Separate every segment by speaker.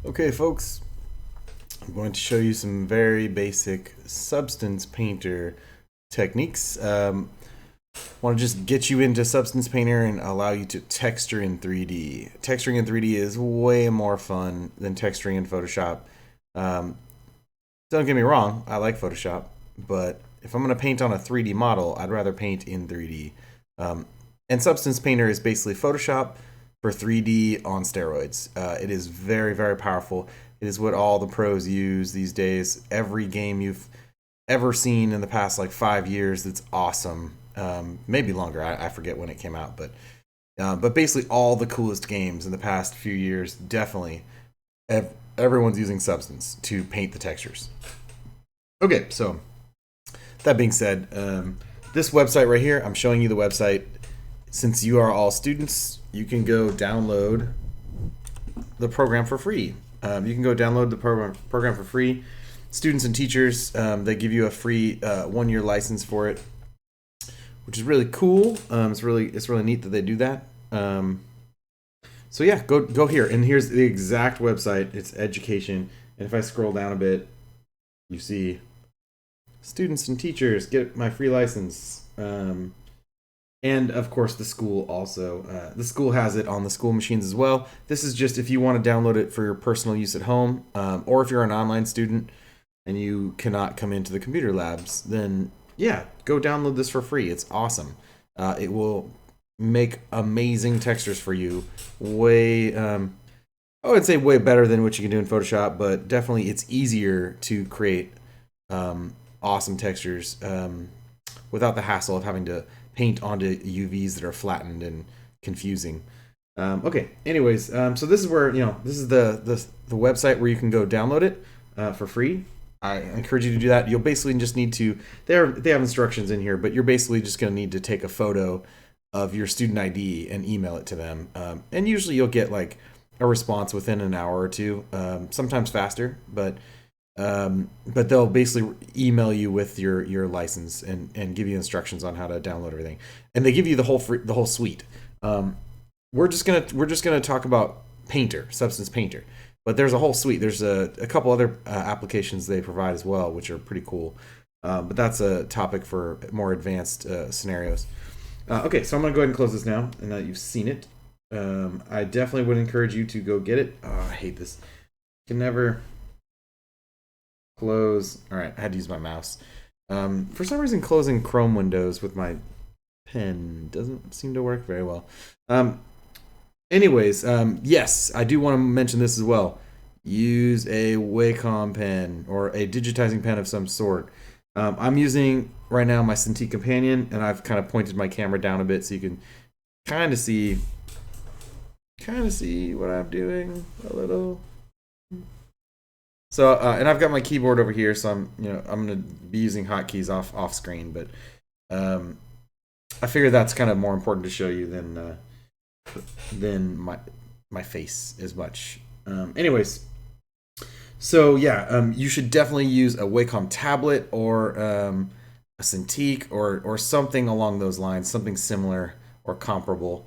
Speaker 1: Okay, folks, I'm going to show you some very basic Substance Painter techniques. Want to just get you into Substance Painter and allow you to texture in 3D. Texturing in 3D is way more fun than texturing in Photoshop. Um, don't get me wrong, I like Photoshop, but if I'm going to paint on a 3D model, I'd rather paint in 3D. And Substance Painter is basically Photoshop for 3D on steroids. It is very, very powerful. It is what all the pros use these days. Every game you've ever seen in the past like 5 years that's awesome. Maybe longer. I forget when it came out, but basically all the coolest games in the past few years, definitely everyone's using Substance to paint the textures. Okay, so that being said, this website right here, I'm showing you the website. Since you are all students, you can go download the program for free. You can go download the program for free. Students and teachers, they give you a free 1-year license for it, which is really cool. It's really neat that they do that. So yeah, go here, and here's the exact website. It's education, and if I scroll down a bit, you see students and teachers get my free license. And of course the school also. The school has it on the school machines as well. This is just if you want to download it for your personal use at home, or if you're an online student and you cannot come into the computer labs, then yeah, go download this for free. It's awesome. It will make amazing textures for you. I would say way better than what you can do in Photoshop, but definitely it's easier to create awesome textures without the hassle of having to paint onto UVs that are flattened and confusing. Okay, anyways, so this is where, this is the website where you can go download it for free. I encourage you to do that. You'll basically just need to, they have instructions in here, but you're basically just going to need to take a photo of your student ID and email it to them. And usually you'll get like a response within an hour or two, sometimes faster, but they'll basically email you with your license and give you instructions on how to download everything, and they give you the whole suite. We're just gonna talk about Substance Painter, but there's a whole suite. There's a couple other applications they provide as well, which are pretty cool. But that's a topic for more advanced scenarios. Okay, so I'm gonna go ahead and close this now, and now that you've seen it. I definitely would encourage you to go get it. Oh, I hate this. You can never close. All right, I had to use my mouse. For some reason, closing Chrome windows with my pen doesn't seem to work very well. Anyways, yes, I do want to mention this as well. Use a Wacom pen or a digitizing pen of some sort. I'm using right now my Cintiq Companion, and I've kind of pointed my camera down a bit so you can kind of see what I'm doing a little. So, and I've got my keyboard over here, so I'm going to be using hotkeys off screen, but I figure that's kind of more important to show you than my face as much. Anyways, so yeah, you should definitely use a Wacom tablet or a Cintiq or something along those lines, something similar or comparable.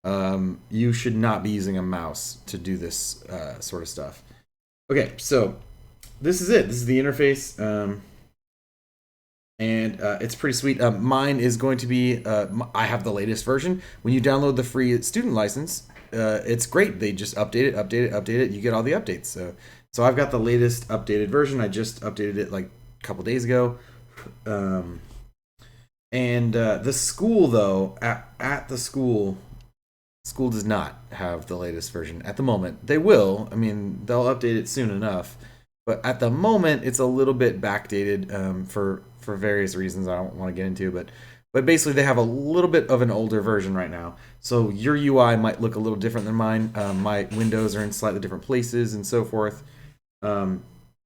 Speaker 1: You should not be using a mouse to do this sort of stuff. Okay, so this is it. This is the interface, and it's pretty sweet. Mine is going to be, I have the latest version. When you download the free student license, it's great. They just update it. You get all the updates. So I've got the latest updated version. I just updated it like a couple days ago. And the school, though, at the school does not have the latest version at the moment. They will. I mean, they'll update it soon enough. But at the moment, it's a little bit backdated for various reasons I don't want to get into. But basically, they have a little bit of an older version right now. So your UI might look a little different than mine. My windows are in slightly different places and so forth. No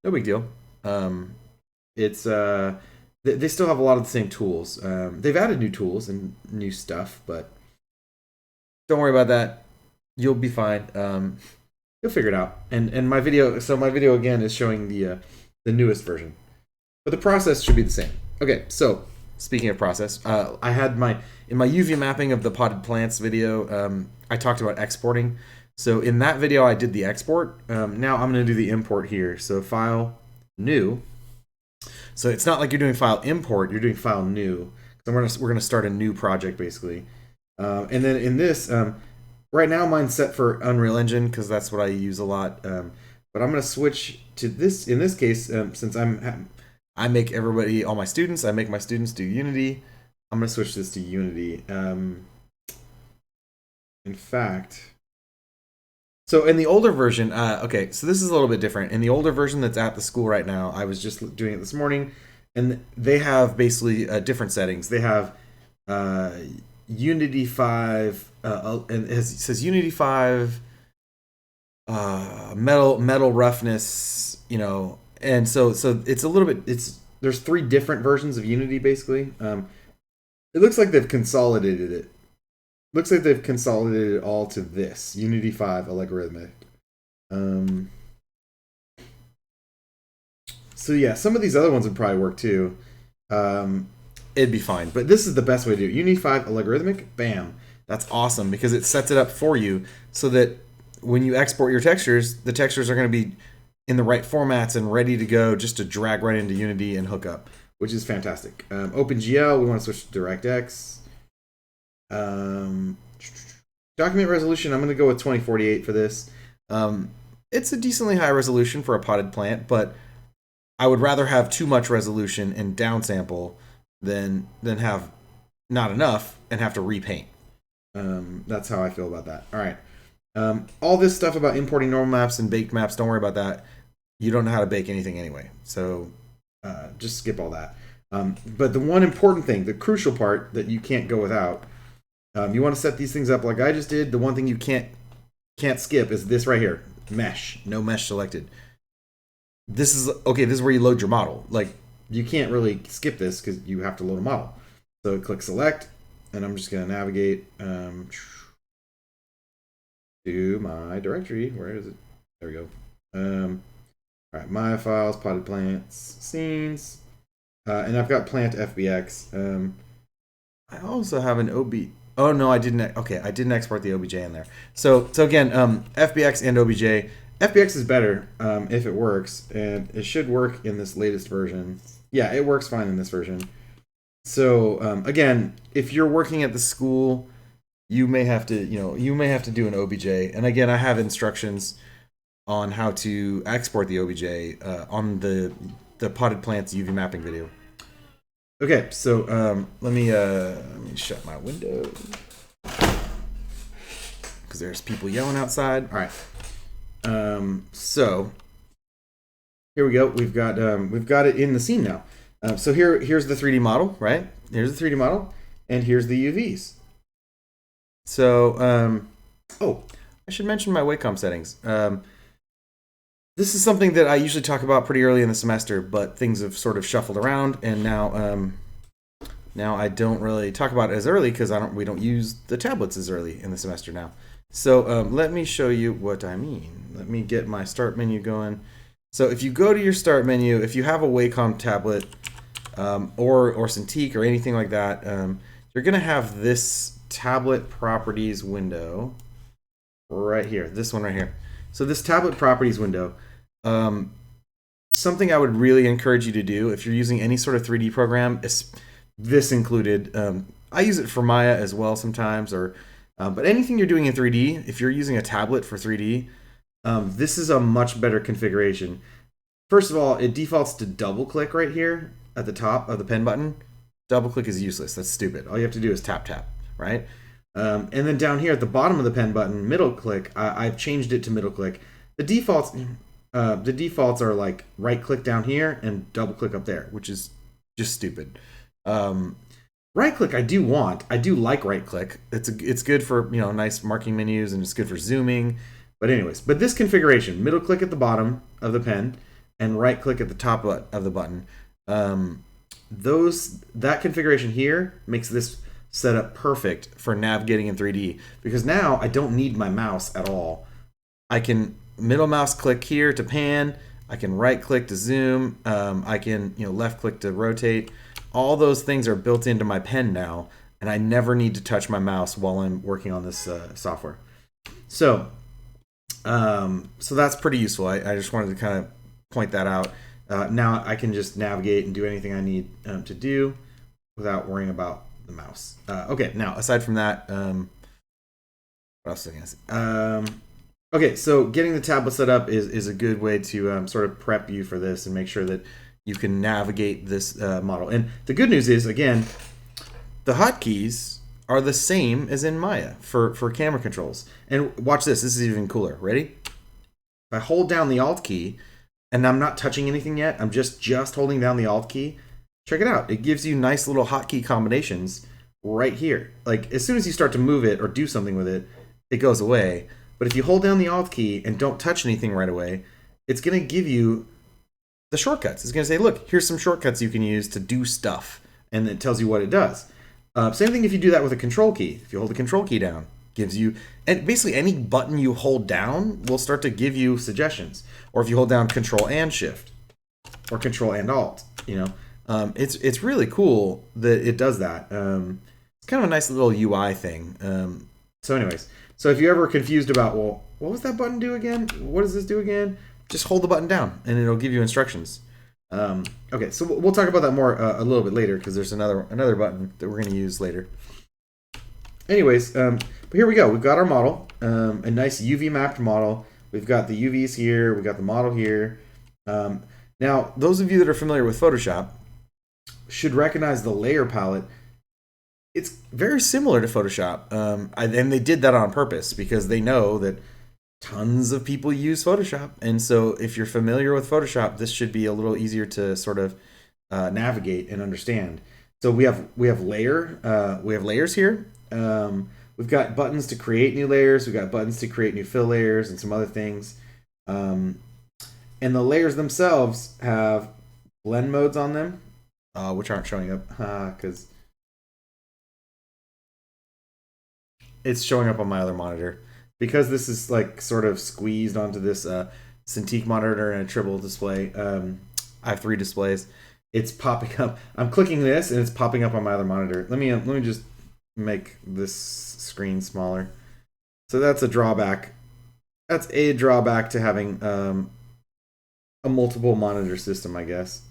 Speaker 1: big deal. It's they still have a lot of the same tools. They've added new tools and new stuff, but don't worry about that. You'll be fine. You'll figure it out. And my video again is showing the newest version, but the process should be the same. Okay, so speaking of process, I had in my UV mapping of the potted plants video, I talked about exporting. So in that video, I did the export. Now I'm going to do the import here. So file, new. So it's not like you're doing file import, you're doing file new. So we're going to start a new project basically. And then in this, right now mine's set for Unreal Engine because that's what I use a lot. But I'm going to switch to this. In this case, since I make all my students, I make my students do Unity. I'm going to switch this to Unity. In fact, so in the older version, okay, so this is a little bit different. In the older version that's at the school right now, I was just doing it this morning, and they have basically different settings. They have Unity 5, and it says Unity 5, metal roughness, you know, and so it's a little bit, there's 3 different versions of Unity basically. It looks like they've consolidated it. Looks like they've consolidated it all to this Unity 5 algorithmic. So yeah, some of these other ones would probably work too. It'd be fine, but this is the best way to do it. Unity 5 algorithmic, bam. That's awesome because it sets it up for you so that when you export your textures, the textures are going to be in the right formats and ready to go just to drag right into Unity and hook up, which is fantastic. OpenGL, we want to switch to DirectX. Document resolution, I'm going to go with 2048 for this. It's a decently high resolution for a potted plant, but I would rather have too much resolution and downsample than have not enough and have to repaint. That's how I feel about that. All right. All this stuff about importing normal maps and baked maps, don't worry about that. You don't know how to bake anything anyway, so just skip all that. But the one important thing, the crucial part that you can't go without, you want to set these things up like I just did. The one thing you can't skip is this right here, mesh. No mesh selected. This is where you load your model. Like, you can't really skip this because you have to load a model. So click select, and I'm just going to navigate to my directory. Where is it? There we go. All right, my files, potted plants, scenes, and I've got plant FBX. I also have an OB. Oh no, I didn't. Okay, I didn't export the OBJ in there. So again, FBX and OBJ. FBX is better if it works, and it should work in this latest version. Yeah, it works fine in this version. So again, if you're working at the school, you may have to do an OBJ. And again, I have instructions on how to export the OBJ on the potted plants UV mapping video. Okay, so let me shut my window because there's people yelling outside. All right. So here we go. We've got it in the scene now. So here's the 3D model, right? Here's the 3D model, and here's the UVs. So I should mention my wacom settings. This is something that I usually talk about pretty early in the semester, but things have sort of shuffled around, and now I don't really talk about it as early because we don't use the tablets as early in the semester now. So let me show you what I mean. Let me get my start menu going. So if you go to your start menu, if you have a Wacom tablet or Cintiq or anything like that, you're going to have this tablet properties window right here, this one right here. So this tablet properties window, something I would really encourage you to do if you're using any sort of 3D program, is this included. I use it for Maya as well sometimes, but anything you're doing in 3D, if you're using a tablet for 3D, this is a much better configuration. First of all, it defaults to double click right here at the top of the pen button. Double click is useless. That's stupid. All you have to do is tap, right? And then down here at the bottom of the pen button, middle click, I've changed it to middle click. The defaults are like right click down here and double click up there, which is just stupid. Right click I do like right click. It's good for nice marking menus, and it's good for zooming. But anyways, this configuration, middle click at the bottom of the pen and right click at the top of the button, that configuration here makes this setup perfect for navigating in 3D, because now I don't need my mouse at all. I can middle mouse click here to pan, I can right click to zoom, I can left click to rotate. All those things are built into my pen now, and I never need to touch my mouse while I'm working on this software. So So that's pretty useful. I just wanted to kind of point that out. Now I can just navigate and do anything I need to do without worrying about the mouse. Okay, now aside from that, what else was I going to say? Okay, so getting the tablet set up is a good way to sort of prep you for this and make sure that you can navigate this model. And the good news is, again, the hotkeys are the same as in Maya for camera controls. And watch this. This is even cooler. Ready? If I hold down the Alt key, and I'm not touching anything yet, I'm just holding down the Alt key, check it out. It gives you nice little hotkey combinations right here. Like, as soon as you start to move it or do something with it, it goes away. But if you hold down the Alt key and don't touch anything right away, it's going to give you the shortcuts. It's going to say, look, here's some shortcuts you can use to do stuff. And it tells you what it does. Same thing if you do that with a control key. If you hold the control key down, gives you, and basically any button you hold down will start to give you suggestions. Or if you hold down Control and Shift, or Control and Alt, it's really cool that it does that. It's kind of a nice little UI thing. So anyways, so if you're ever confused about, well, what was that button do again? What does this do again? Just hold the button down, and it'll give you instructions. Okay, so we'll talk about that more a little bit later because there's another button that we're going to use later. Anyways, but here we go. We've got our model, a nice UV mapped model. We've got the UVs here. We've got the model here. Now, those of you that are familiar with Photoshop should recognize the layer palette. It's very similar to Photoshop, and they did that on purpose because they know that tons of people use Photoshop, and so if you're familiar with Photoshop, this should be a little easier to sort of navigate and understand. So we have layers here. We've got buttons to create new layers. We've got buttons to create new fill layers and some other things. And the layers themselves have blend modes on them, which aren't showing up because it's showing up on my other monitor. Because this is like sort of squeezed onto this Cintiq monitor and a triple display. I have 3 displays. It's popping up. I'm clicking this and it's popping up on my other monitor. Let me just make this screen smaller. So that's a drawback. That's a drawback to having a multiple monitor system, I guess.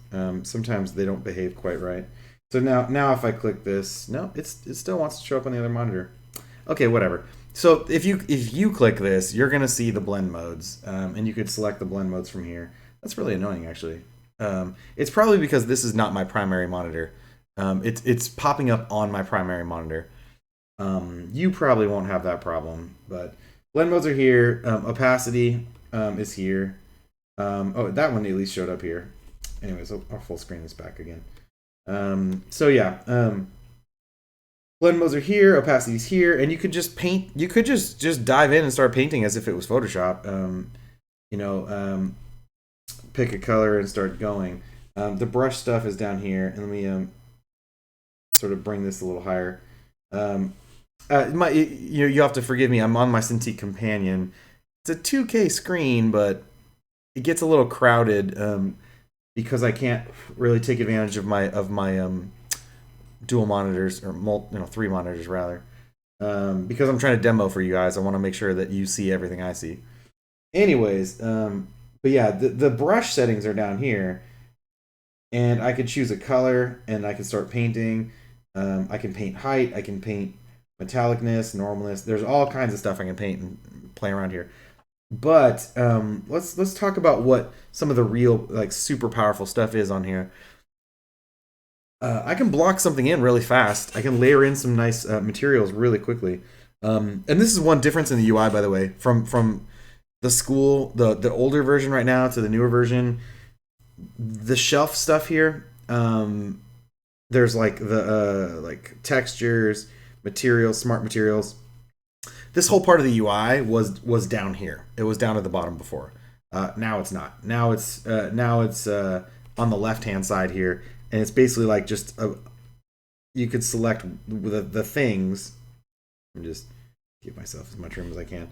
Speaker 1: Sometimes they don't behave quite right. So now if I click this, no, it still wants to show up on the other monitor. Okay, whatever. So if you click this, you're going to see the blend modes, and you could select the blend modes from here. That's really annoying, actually. It's probably because this is not my primary monitor. It's popping up on my primary monitor. You probably won't have that problem, but blend modes are here. Opacity is here. Oh, that one at least showed up here. Anyways, I'll full screen this back again. So yeah. Blend modes are here, opacity's here, and you could just paint. You could just dive in and start painting as if it was Photoshop. Pick a color and start going. The brush stuff is down here, and let me sort of bring this a little higher. You have to forgive me. I'm on my Cintiq Companion. It's a 2K screen, but it gets a little crowded because I can't really take advantage of my dual monitors, or 3 monitors rather, because I'm trying to demo for you guys. I want to make sure that you see everything I see. Anyways, but yeah, the brush settings are down here, and I could choose a color, and I can start painting. I can paint height. I can paint metallicness, normalness. There's all kinds of stuff I can paint and play around here. But let's talk about what some of the real super powerful stuff is on here. I can block something in really fast. I can layer in some nice materials really quickly. And this is one difference in the UI, by the way, from the older version right now to the newer version. The shelf stuff here, there's the textures, materials, smart materials. This whole part of the UI was down here. It was down at the bottom before. Now it's not. Now it's on the left hand side here. And it's basically you could select the things. I'm just give myself as much room as I can.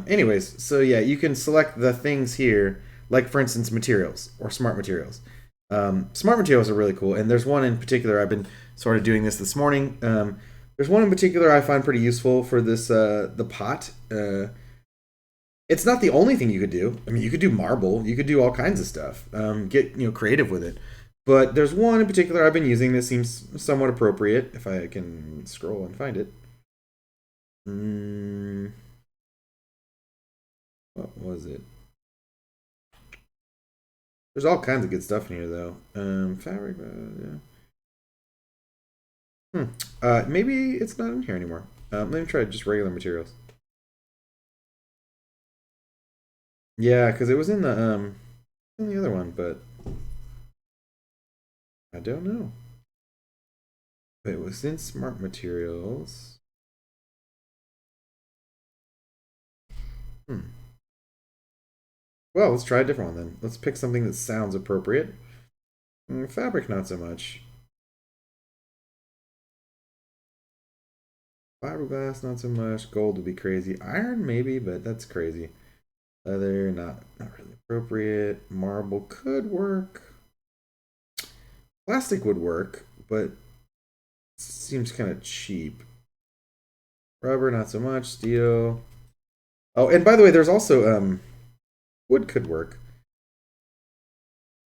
Speaker 1: Anyways, so yeah, you can select the things here, like for instance, materials or smart materials. Smart materials are really cool, and there's one in particular. I've been sort of doing this morning. There's one in particular I find pretty useful for this the pot.
Speaker 2: It's not the only thing you could do. I mean, you could do marble. You could do all kinds of stuff. Get creative with it. But there's one in particular I've been using that seems somewhat appropriate. If I can scroll and find it. What was it? There's all kinds of good stuff in here, though. Fabric. Yeah. Maybe it's not in here anymore. Let me try just regular materials. Yeah, because it was in the other one, but I don't know. It was in smart materials. Well, let's try a different one then. Let's pick something that sounds appropriate. Fabric, not so much. Fiberglass, not so much. Gold would be crazy. Iron, maybe, but that's crazy. Leather, not really appropriate. Marble could work. Plastic would work, but seems kind of cheap. Rubber, not so much. Steel. Oh, and by the way, there's also wood could work.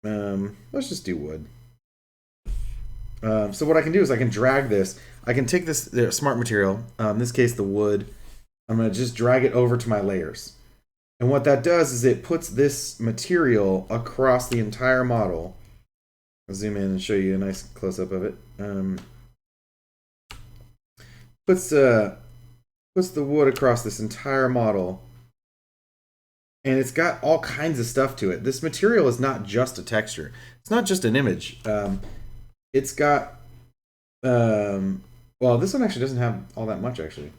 Speaker 2: Let's just do wood. So what I can do is I can drag this. I can take this smart material, in this case the wood. I'm going to just drag it over to my layers. And what that does is it puts this material across the entire model. I'll zoom in and show you a nice close-up of it. Puts the wood across this entire model. And it's got all kinds of stuff to it. This material is not just a texture. It's not just an image. It's got well, this one actually doesn't have all that much actually.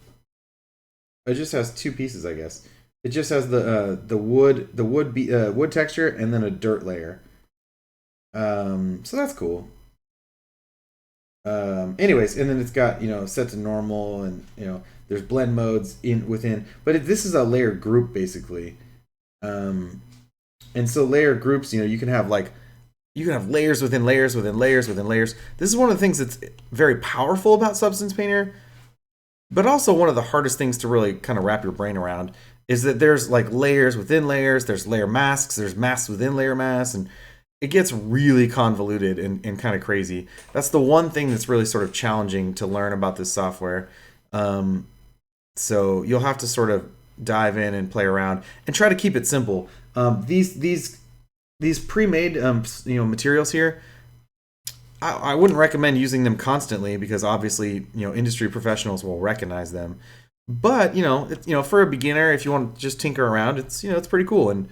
Speaker 2: It just has two pieces, I guess. It just has the wood texture and then a dirt layer. So that's cool. Anyways, and then it's got set to normal, and there's blend modes within. But this is a layer group basically. And so layer groups, you can have layers within layers within layers within layers. This is one of the things that's very powerful about Substance Painter, but also one of the hardest things to really kind of wrap your brain around is that there's like layers within layers, there's layer masks, there's masks within layer masks, and it gets really convoluted and kind of crazy. That's the one thing that's really sort of challenging to learn about this software. So you'll have to sort of dive in and play around and try to keep it simple. These pre-made materials here, I wouldn't recommend using them constantly because obviously industry professionals will recognize them. But for a beginner, if you want to just tinker around, it's pretty cool. And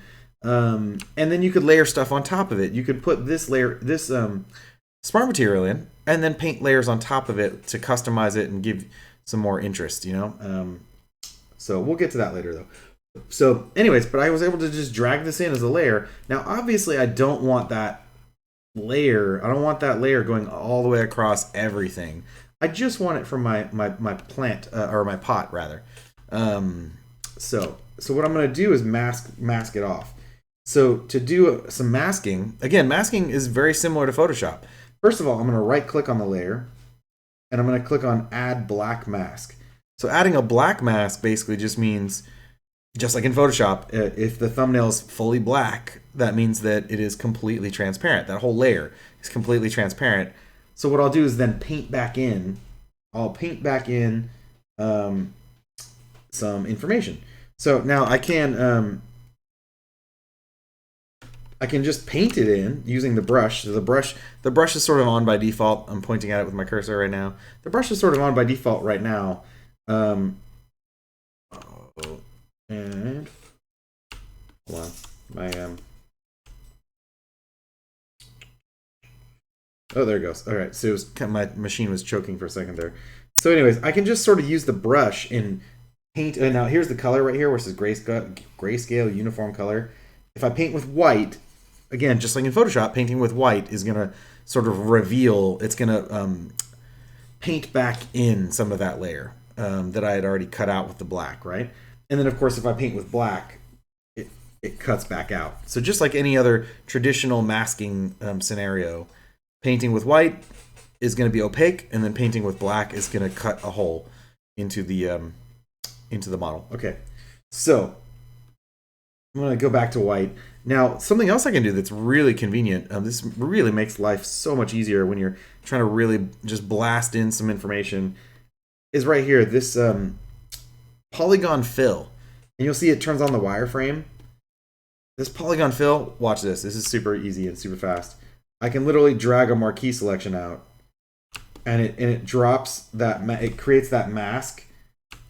Speaker 2: then you could layer stuff on top of it. You could put this smart material in and then paint layers on top of it to customize it and give some more interest. So we'll get to that later though. So anyways, but I was able to just drag this in as a layer. Now obviously I don't want that layer. I don't want that layer going all the way across everything. I just want it for my plant or my pot rather. So what I'm going to do is mask it off. So to do some masking, again, masking is very similar to Photoshop. First of all, I'm going to right click on the layer and I'm going to click on add black mask. So adding a black mask basically just means, just like in Photoshop, if the thumbnail is fully black, that means that it is completely transparent. That whole layer is completely transparent. So what I'll do is then paint back in. I'll paint back in some information. So now I can just paint it in using the brush. So the brush is sort of on by default. I'm pointing at it with my cursor right now. The brush is sort of on by default right now. And hold on, oh, there it goes. All right, so my machine was choking for a second there. So anyways, I can just sort of use the brush and paint. And now here's the color right here, where it says grayscale uniform color. If I paint with white, again, just like in Photoshop, painting with white is gonna sort of reveal. It's gonna paint back in some of that layer that I had already cut out with the black, right? And then, of course, if I paint with black, it cuts back out. So just like any other traditional masking scenario, painting with white is going to be opaque, and then painting with black is going to cut a hole into the model. Okay, so I'm going to go back to white. Now, something else I can do that's really convenient, this really makes life so much easier when you're trying to really just blast in some information, is right here, this polygon fill. And you'll see it turns on the wireframe. This polygon fill, watch this. This is super easy and super fast. I can literally drag a marquee selection out, and it drops that, it creates that mask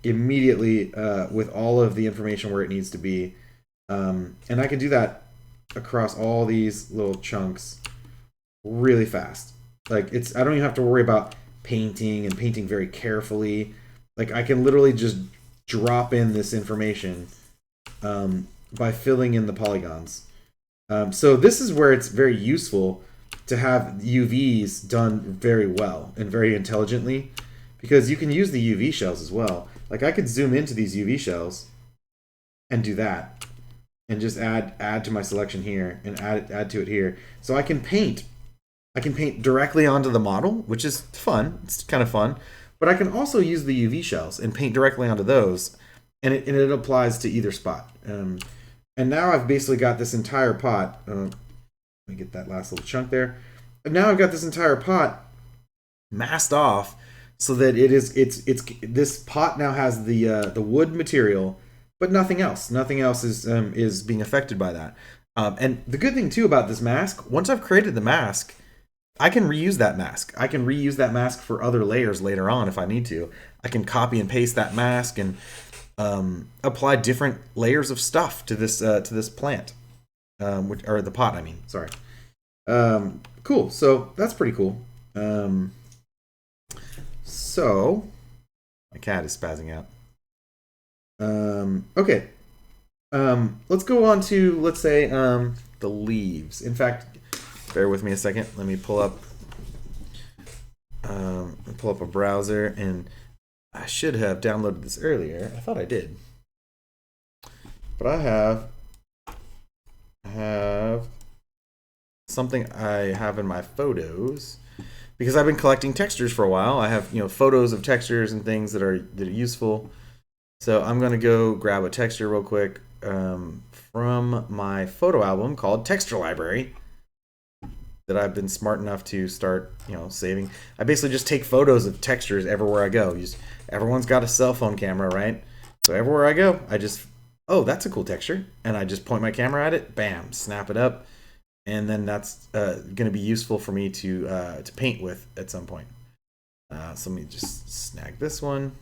Speaker 2: immediately with all of the information where it needs to be. And I can do that across all these little chunks really fast. Like I don't even have to worry about painting very carefully. Like I can literally just drop in this information by filling in the polygons. So this is where it's very useful to have UVs done very well and very intelligently, because you can use the UV shells as well. Like I could zoom into these UV shells and do that, and just add to my selection here and add to it here. So I can paint directly onto the model, which is fun. It's kind of fun. But I can also use the UV shells and paint directly onto those, and it applies to either spot. And now I've basically got this entire pot. Let me get that last little chunk there. And now I've got this entire pot masked off so that it's this pot now has the wood material, but nothing else. Nothing else is being affected by that. And the good thing too about this mask, once I've created the mask, I can reuse that mask. I can reuse that mask for other layers later on if I need to. I can copy and paste that mask and apply different layers of stuff to this plant, or the pot. I mean, sorry. Cool. So that's pretty cool. So my cat is spazzing out. Okay. Let's go on to, let's say, the leaves. In fact, bear with me a second. Let me pull up a browser, and I should have downloaded this earlier. I thought I did, but I have something I have in my photos, because I've been collecting textures for a while. I have photos of textures and things that are useful. So I'm gonna go grab a texture real quick from my photo album called Texture Library that I've been smart enough to start saving. I basically just take photos of textures everywhere I go. Everyone's got a cell phone camera, right? So everywhere I go, I just, oh, that's a cool texture, and I just point my camera at it, bam, snap it up, and then that's going to be useful for me to paint with at some point. So let me just snag this one,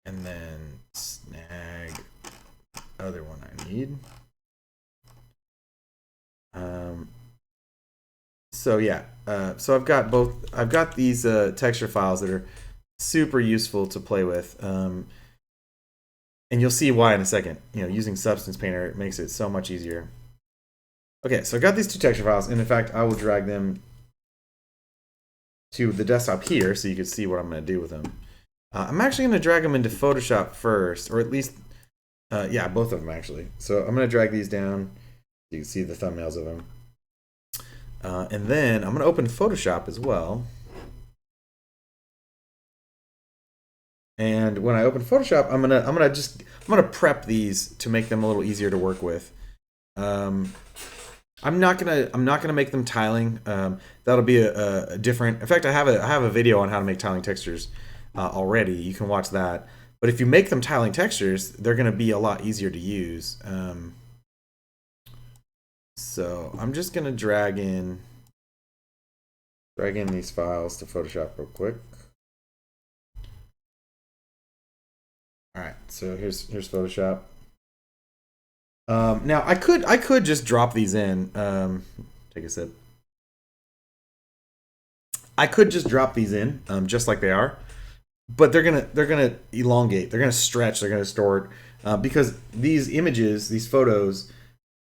Speaker 2: and then snag the other one I need. So yeah, so I've got these texture files that are super useful to play with, and you'll see why in a second. Using Substance Painter, it makes it so much easier. Okay, so I got these two texture files, and in fact, I will drag them to the desktop here so you can see what I'm going to do with them. I'm actually going to drag them into Photoshop first, or at least, yeah, both of them actually. So I'm going to drag these down. You can see the thumbnails of them. And then I'm going to open Photoshop as well. And when I open Photoshop, I'm gonna prep these to make them a little easier to work with. I'm not gonna make them tiling. That'll be a different. In fact, I have a video on how to make tiling textures already. You can watch that. But if you make them tiling textures, they're gonna be a lot easier to use. So I'm just gonna drag in these files to Photoshop real quick. All right, so here's Photoshop. Now I could just drop these in. Take a sip. I could just drop these in, just like they are, but they're gonna elongate. They're gonna stretch. They're gonna distort because these images, these photos,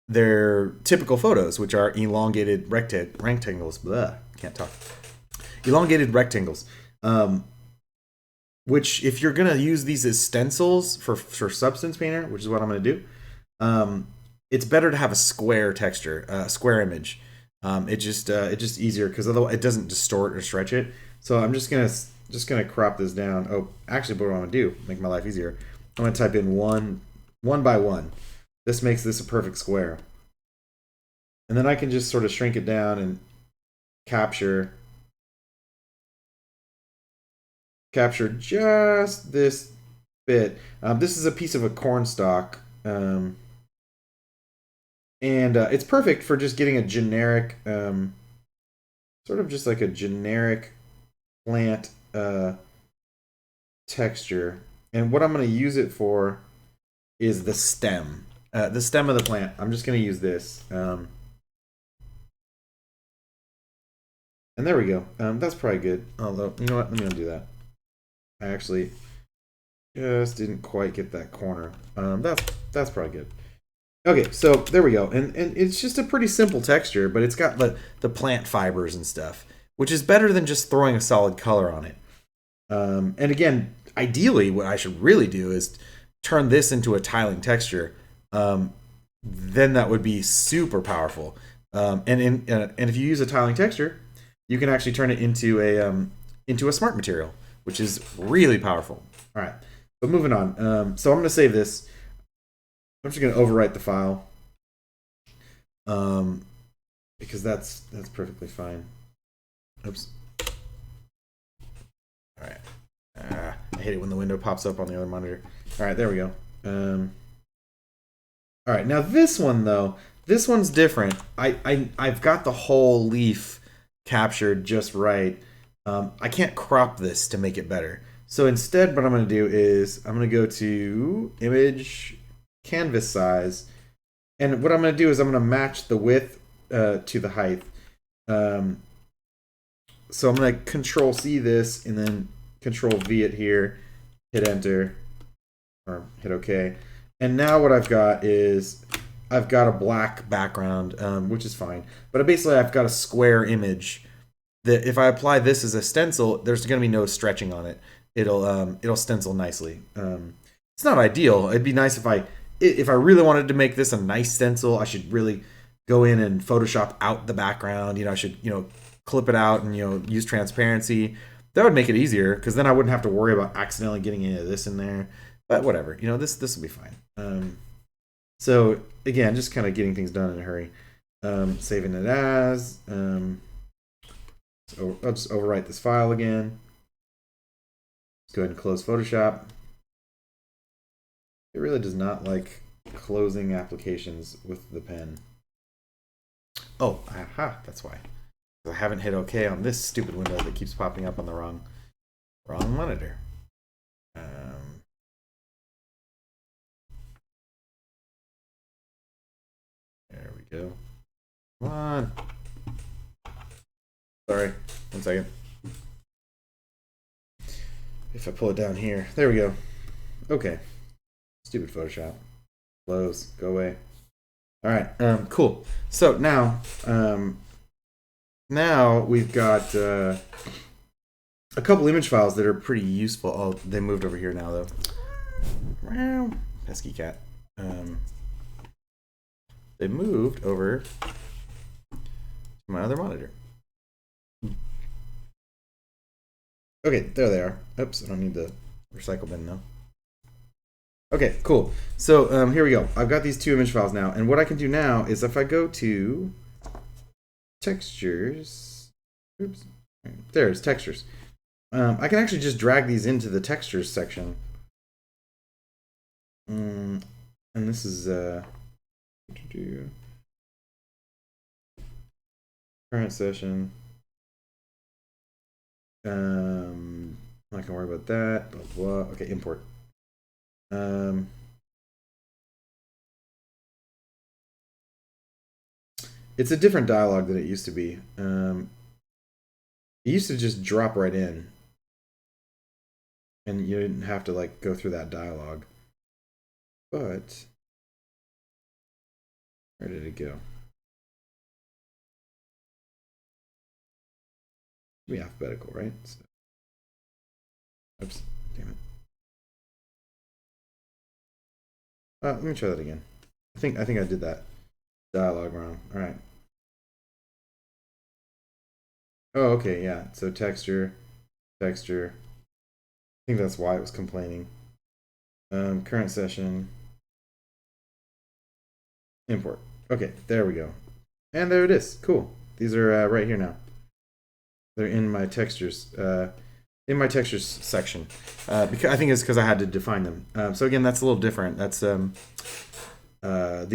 Speaker 2: they're typical photos, which are elongated rectangles. Blah, can't talk. Elongated rectangles. Which, if you're gonna use these as stencils for Substance Painter, which is what I'm gonna do, it's better to have a square texture, a square image. It's just easier because otherwise it doesn't distort or stretch it. So I'm just gonna crop this down. Oh, actually, what I'm gonna do, make my life easier, I'm gonna type in one one by one. This makes this a perfect square. And then I can just sort of shrink it down and capture just this bit. This is a piece of a corn stalk. And it's perfect for just getting a generic, sort of just like a generic plant texture. And what I'm going to use it for is the stem of the plant. I'm just going to use this. And there we go. That's probably good. Although, you know what? Let me undo that. I actually just didn't quite get that corner. That's probably good. Okay, so there we go. And it's just a pretty simple texture, but it's got the plant fibers and stuff, which is better than just throwing a solid color on it. And again, ideally, what I should really do is turn this into a tiling texture. Then that would be super powerful. And if you use a tiling texture, you can actually turn it into a smart material, which is really powerful. All right, but moving on. So I'm going to save this. I'm just going to overwrite the file, because that's perfectly fine. Oops. All right. I hate it when the window pops up on the other monitor. All right, there we go. All right, now this one though, this one's different. I've got the whole leaf captured just right. I can't crop this to make it better. So instead, what I'm going to do is I'm going to go to Image, Canvas Size, and what I'm going to do is I'm going to match the width to the height. So I'm going to Control C this and then Control V it here, hit Enter, or hit OK. And now what I've got is I've got a black background, which is fine. But basically I've got a square image that if I apply this as a stencil, there's going to be no stretching on it. It'll stencil nicely. It's not ideal. It'd be nice if I really wanted to make this a nice stencil, I should really go in and Photoshop out the background. I should clip it out and use transparency. That would make it easier because then I wouldn't have to worry about accidentally getting any of this in there. But whatever, this will be fine. So again, just kind of getting things done in a hurry. Saving it as. So I'll just overwrite this file again. Let's go ahead and close Photoshop. It really does not like closing applications with the pen. Oh, aha, that's why. I haven't hit OK on this stupid window that keeps popping up on the wrong monitor. There we go. Come on. Sorry, 1 second. If I pull it down here, there we go. Okay. Stupid Photoshop. Close. Go away. All right. Cool. So now we've got a couple image files that are pretty useful. Oh, they moved over here now though. Wow, pesky cat. They moved over to my other monitor. Okay, there they are. Oops, I don't need the recycle bin though. Okay, cool. So here we go. I've got these two image files now, and what I can do now is if I go to textures, oops, there's textures. I can actually just drag these into the textures section. And this is current session. I'm not gonna worry about that. Blah blah. Okay, import. It's a different dialog than it used to be. It used to just drop right in, and you didn't have to like go through that dialog. But where did it go? Be alphabetical, right? So, oops, damn it. Let me try that again. I think I did that dialog wrong. All right. Oh, okay, yeah. So texture. I think that's why it was complaining. Current session. Import. Okay, there we go. And there it is. Cool. These are right here now. They're in my textures. In my textures section. Because I think it's because I had to define them. So again, that's a little different. That's the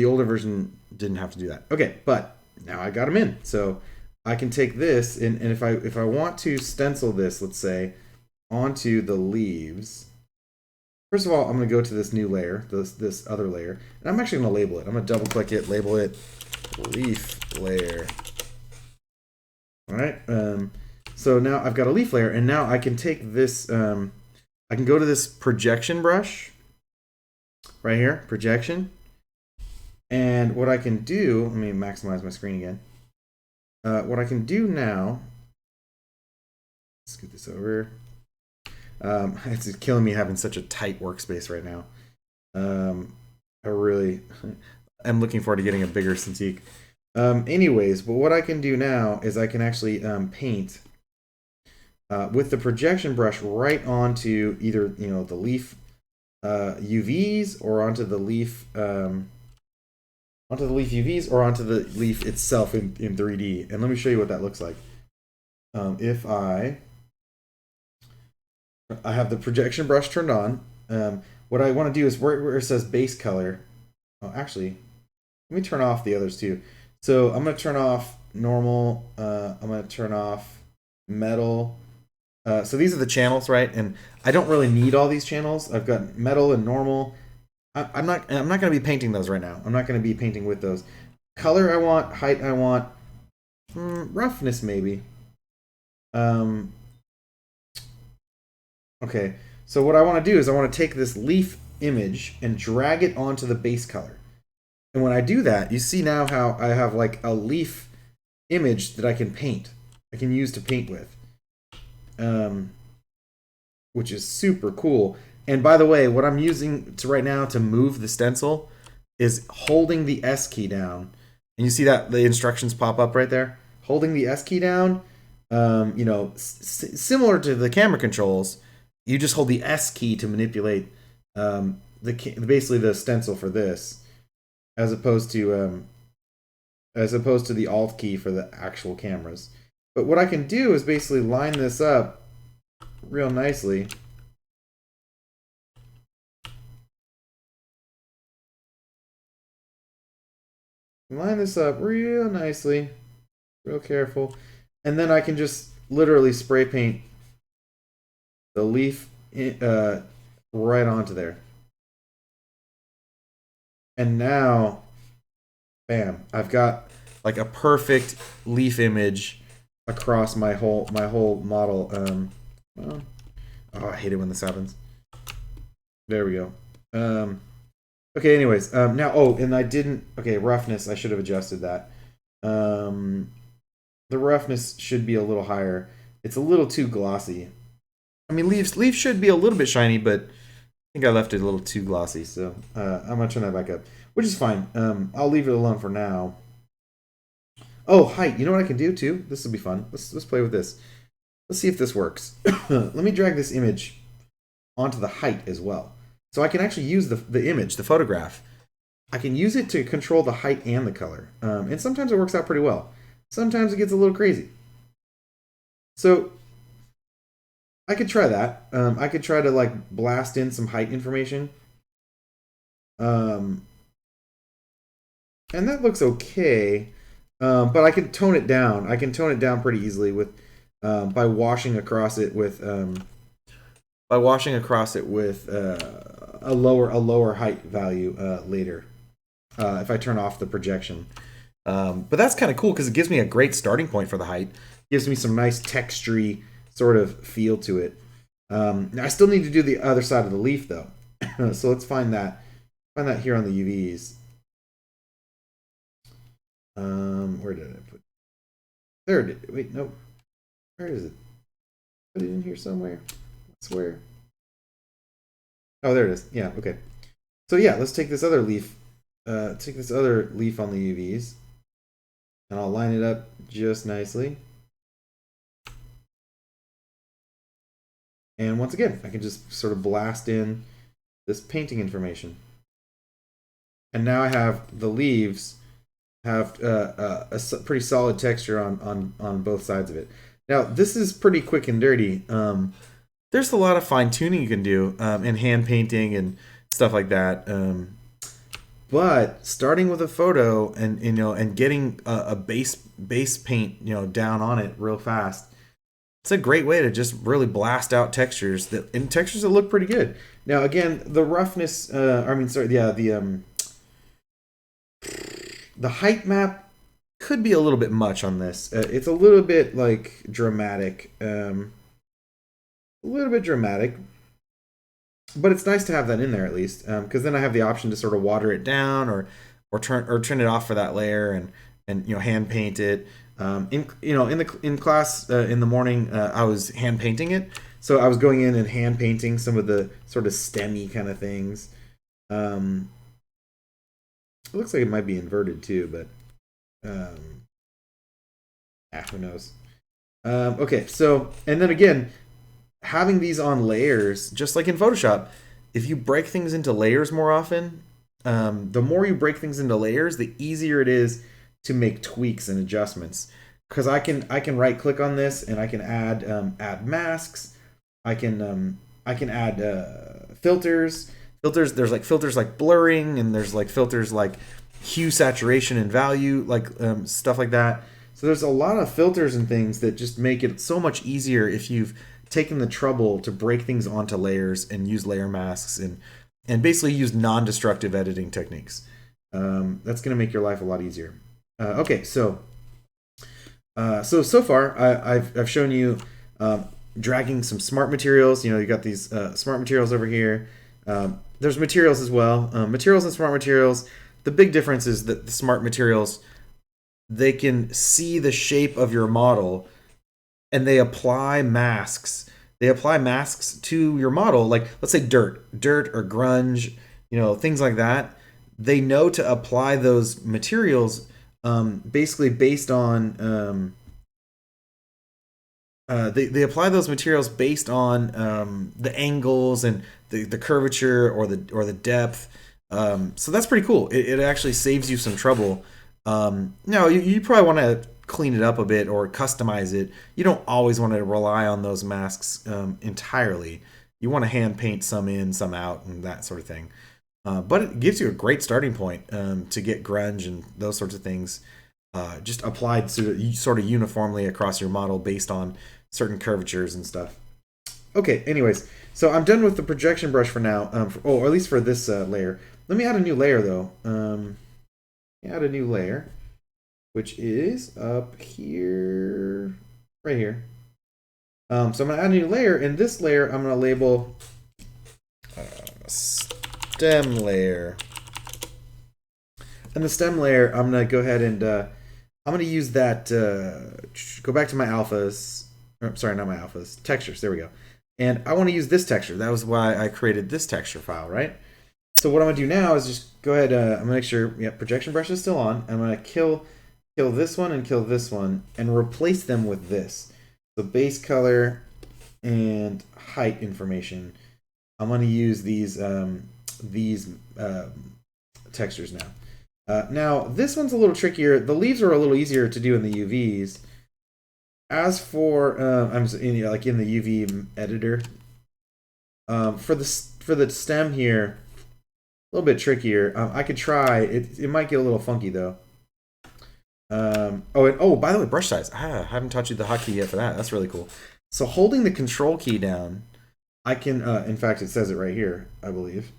Speaker 2: older version didn't have to do that. Okay, but now I got them in. So I can take this and if I want to stencil this, let's say, onto the leaves. First of all, I'm going to go to this new layer, this other layer, and I'm actually going to label it. I'm going to double click it, label it leaf layer. All right. So now I've got a leaf layer, and now I can take this. I can go to this projection brush right here, projection, and what I can do. Let me maximize my screen again. What I can do now. Scoot this over. It's killing me having such a tight workspace right now. I really am looking forward to getting a bigger Cintiq. Anyways, but what I can do now is I can actually paint with the projection brush right onto either the leaf UVs or onto the leaf UVs or onto the leaf itself in 3D. And let me show you what that looks like. If I have the projection brush turned on. What I want to do is where it says base color. Oh, actually, let me turn off the others too. So I'm going to turn off normal. I'm going to turn off metal. So these are the channels, right? And I don't really need all these channels. I've got metal and normal. I'm not going to be painting those right now. I'm not going to be painting with those. Color I want, height I want, roughness maybe. Okay, so what I want to do is I want to take this leaf image and drag it onto the base color. And when I do that, you see now how I have like a leaf image that I can paint. I can use to paint with. Which is super cool. And by the way, what I'm using right now to move the stencil is holding the S key down. And you see that the instructions pop up right there? Holding the S key down, similar to the camera controls, you just hold the S key to manipulate basically the stencil for this, as opposed to the Alt key for the actual cameras. But what I can do is basically line this up real nicely. Line this up real nicely, real careful, and then I can just literally spray paint the leaf right onto there. And now, bam, I've got like a perfect leaf image across my whole model. I hate it when this happens. There we go. Okay, anyways, now, and I didn't, okay, roughness, I should have adjusted that. The roughness should be a little higher. It's a little too glossy. I mean, leaves should be a little bit shiny, but I think I left it a little too glossy, so I'm going to turn that back up, which is fine. I'll leave it alone for now. Oh, height. You know what I can do, too? This will be fun. Let's play with this. Let's see if this works. Let me drag this image onto the height as well. So I can actually use the image, the photograph. I can use it to control the height and the color. And sometimes it works out pretty well. Sometimes it gets a little crazy. So I could try that. I could try to like blast in some height information. And that looks okay. But I can tone it down. I can tone it down pretty easily with by washing across it with a lower height value later if I turn off the projection. But that's kind of cool because it gives me a great starting point for the height. It gives me some nice textury sort of feel to it. I still need to do the other side of the leaf though. So let's find that here on the UVs. Where did I put? There it is. Wait, no. Where is it? Put it in here somewhere. I swear. Oh, there it is. Yeah, okay. So yeah, let's take this other leaf. Take this other leaf on the UVs. And I'll line it up just nicely. And once again, I can just sort of blast in this painting information. and now I have the leaves have pretty solid texture on both sides of it. Now this is pretty quick and dirty. There's a lot of fine tuning you can do in hand painting and stuff like that. But starting with a photo and and getting a base paint down on it real fast, it's a great way to just really blast out textures that look pretty good. Now again, the roughness. The height map could be a little bit much on this. It's a little bit like dramatic, a little bit dramatic. But it's nice to have that in there at least, because then I have the option to sort of water it down or turn it off for that layer and hand paint it. In class in the morning I was hand painting it, so I was going in and hand painting some of the sort of stemmy kind of things. It looks like it might be inverted too, but who knows? Okay, so and then again, having these on layers, just like in Photoshop, if you break things into layers more often, the more you break things into layers, the easier it is to make tweaks and adjustments. Because I can right click on this and I can add masks. I can add filters. There's like filters like blurring, and there's like filters like hue, saturation, and value, like stuff like that. So there's a lot of filters and things that just make it so much easier if you've taken the trouble to break things onto layers and use layer masks and basically use non-destructive editing techniques. That's going to make your life a lot easier. Okay, so far I've shown you dragging some smart materials. You got these smart materials over here. There's materials as well. Materials and smart materials. The big difference is that the smart materials, they can see the shape of your model and they apply masks. They apply masks to your model, like let's say dirt or grunge, things like that. They know to apply those materials basically based on they apply those materials based on the angles and the curvature or the depth. So that's pretty cool. It actually saves you some trouble. Now you probably want to clean it up a bit or customize it. You don't always want to rely on those masks entirely. You want to hand paint some in, some out, and that sort of thing. But it gives you a great starting point to get grunge and those sorts of things just applied sort of uniformly across your model based on certain curvatures and stuff. Okay, anyways, so I'm done with the projection brush for now, or at least for this layer. Let me add a new layer, though. Add a new layer, which is up here, right here. So I'm going to add a new layer. In this layer, I'm going to label stem layer. And the stem layer, I'm going to go ahead and I'm going to use that, go back to my alphas. Sorry, not my alphas. Textures, there we go. And I want to use this texture. That was why I created this texture file, right? So what I'm going to do now is just go ahead, I'm going to make sure, projection brush is still on. I'm going to kill this one and kill this one and replace them with this. So base color and height information. I'm going to use these textures now. Now this one's a little trickier. The leaves are a little easier to do in the UVs. As for I'm in the UV editor. For the stem here, a little bit trickier. I could try. It might get a little funky though. By the way, brush size. I haven't taught you the hotkey yet for that. That's really cool. So holding the control key down, I can, in fact, it says it right here, I believe.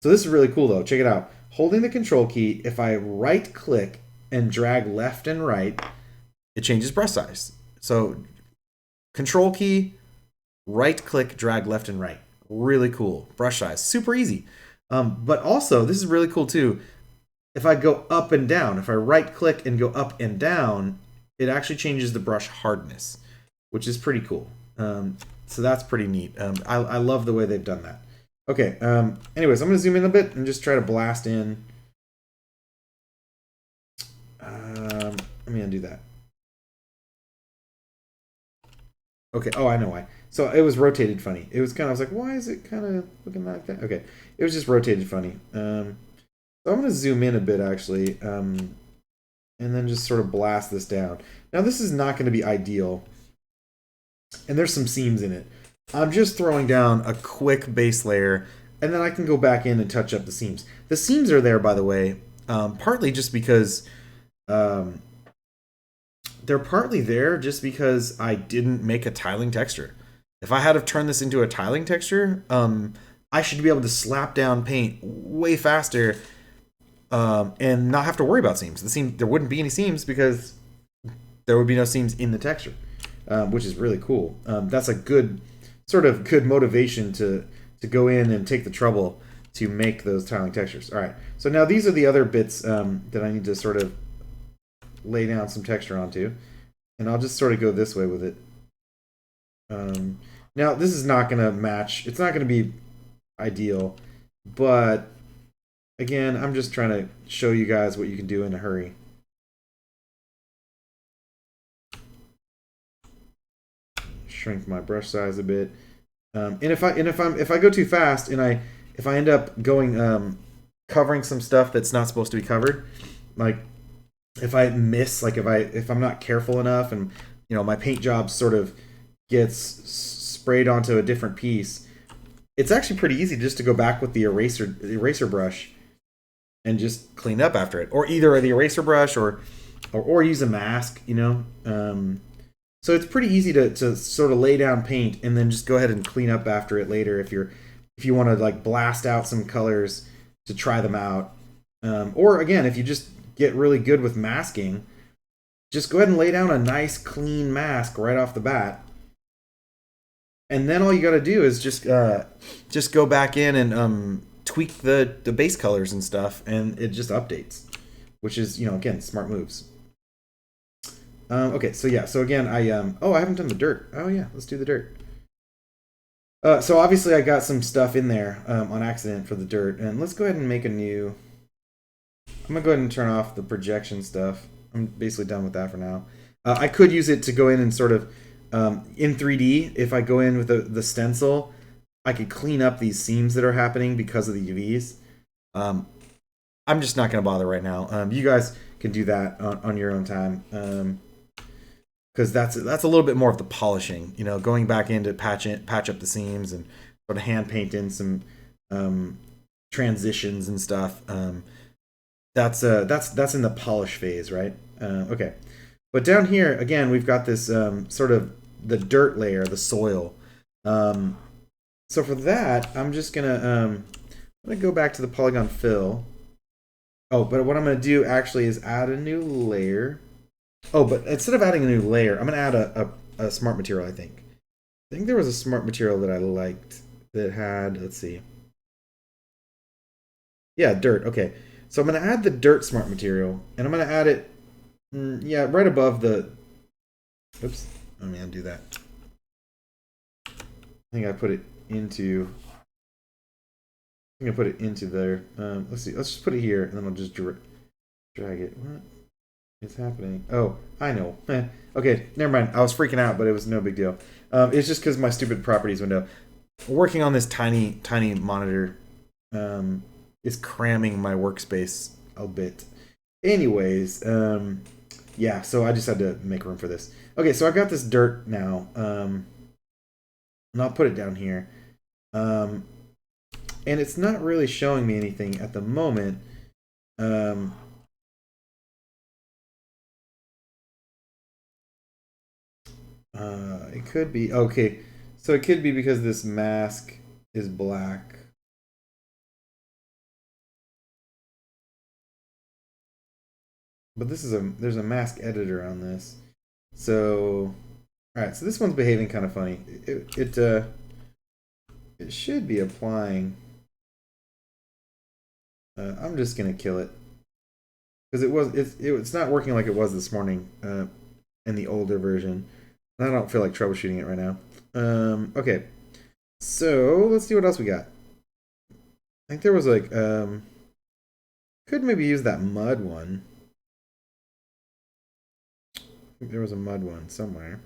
Speaker 2: So this is really cool though. Check it out. Holding the control key, if I right click and drag left and right, it changes brush size. So control key, right click, drag left and right. Really cool. Brush size. Super easy. But also, this is really cool too. If I go up and down, if I right click and go up and down, it actually changes the brush hardness, which is pretty cool. So that's pretty neat. I love the way they've done that. Okay, anyways, I'm going to zoom in a bit and just try to blast in. Let me undo that. Okay, I know why. So it was rotated funny. It was kind of, I was like, why is it kind of looking like that? Okay, it was just rotated funny. So I'm going to zoom in a bit actually, and then just sort of blast this down. Now this is not going to be ideal, and there's some seams in it. I'm just throwing down a quick base layer, and then I can go back in and touch up the seams. The seams are there, by the way, partly just because they're partly there just because I didn't make a tiling texture. If I had to turn this into a tiling texture, I should be able to slap down paint way faster and not have to worry about seams. There wouldn't be any seams because there would be no seams in the texture, which is really cool. That's a good motivation to go in and take the trouble to make those tiling textures. All right, so now these are the other bits that I need to sort of lay down some texture onto, and I'll just sort of go this way with it. Now this is not going to match. It's not going to be ideal, but again, I'm just trying to show you guys what you can do in a hurry. Shrink my brush size a bit, and if I go too fast and if I end up going covering some stuff that's not supposed to be covered, like if I miss, like if I'm not careful enough, and my paint job sort of gets sprayed onto a different piece, it's actually pretty easy just to go back with the eraser brush and just clean up after it, or either the eraser brush or use a mask, so it's pretty easy to sort of lay down paint and then just go ahead and clean up after it later if you want to like blast out some colors to try them out, or again, if you just get really good with masking, just go ahead and lay down a nice clean mask right off the bat. And then all you got to do is just go back in and tweak the base colors and stuff, and it just updates, which is again, smart moves. Okay, so yeah, so again, I haven't done the dirt. Oh yeah, let's do the dirt. So obviously I got some stuff in there on accident for the dirt, and let's go ahead and make a new. I'm gonna go ahead and turn off the projection stuff. I'm basically done with that for now. I could use it to go in and sort of in 3D. If I go in with the stencil, I could clean up these seams that are happening because of the UVs. I'm just not gonna bother right now. You guys can do that on your own time, because that's a little bit more of the polishing. Going back in to patch up the seams and sort of hand paint in some transitions and stuff. That's in the polish phase, right? Okay, but down here again, we've got this sort of the dirt layer, the soil. So for that, I'm just gonna go back to the polygon fill. Oh, but what I'm gonna do actually is add a new layer. Oh, but instead of adding a new layer, I'm gonna add a smart material. I think there was a smart material that I liked that had. Let's see. Yeah, dirt. Okay. So I'm going to add the dirt smart material, and I'm going to add it, right above the. Oops, let me undo that. I think I put it into. There. Let's see. Let's just put it here, and then I'll just drag it. What is happening? Oh, I know. Okay, never mind. I was freaking out, but it was no big deal. It's just because my stupid properties window. Working on this tiny monitor. Is cramming my workspace a bit. Anyways, yeah, so I just had to make room for this. Okay, so I've got this dirt now, and I'll put it down here. And it's not really showing me anything at the moment. It could be, okay, so it could be because this mask is black. But there's a mask editor on this. So, all right, so this one's behaving kind of funny. It should be applying. I'm just gonna kill it because it's not working like it was this morning in the older version. I don't feel like troubleshooting it right now. Okay, so let's see what else we got. I think there was like could maybe use that mud one. I think there was a mud one somewhere.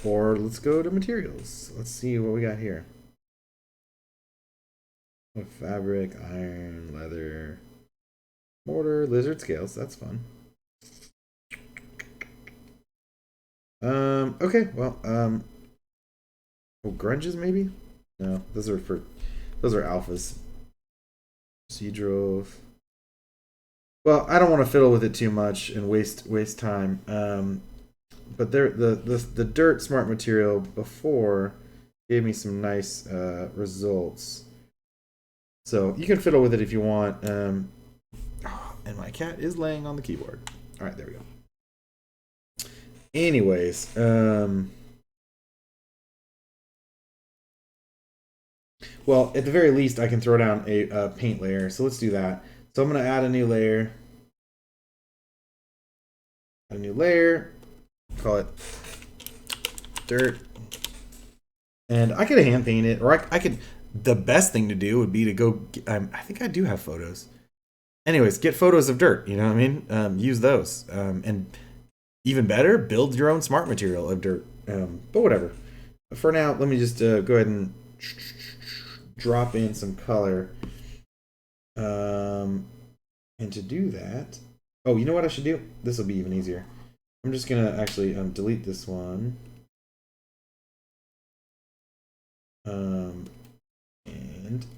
Speaker 2: Or let's go to materials. Let's see what we got here. Fabric, iron, leather, mortar, lizard scales. That's fun. Okay, well, grunges maybe? No, those are alphas. Procedural. Well, I don't want to fiddle with it too much and waste time. But the dirt smart material before gave me some nice results. So you can fiddle with it if you want. And my cat is laying on the keyboard. All right, there we go. Anyways, well, at the very least, I can throw down a paint layer. So let's do that. So I'm going to add a new layer. Add a new layer. Call it dirt. And I could hand paint it, or I could. The best thing to do would be to go. I think I do have photos. Anyways, get photos of dirt. You know what I mean? Use those. And even better, build your own smart material of dirt. But whatever. For now, let me just go ahead and drop in some color. And to do that, oh, you know what I should do? This will be even easier. I'm just gonna actually delete this one. And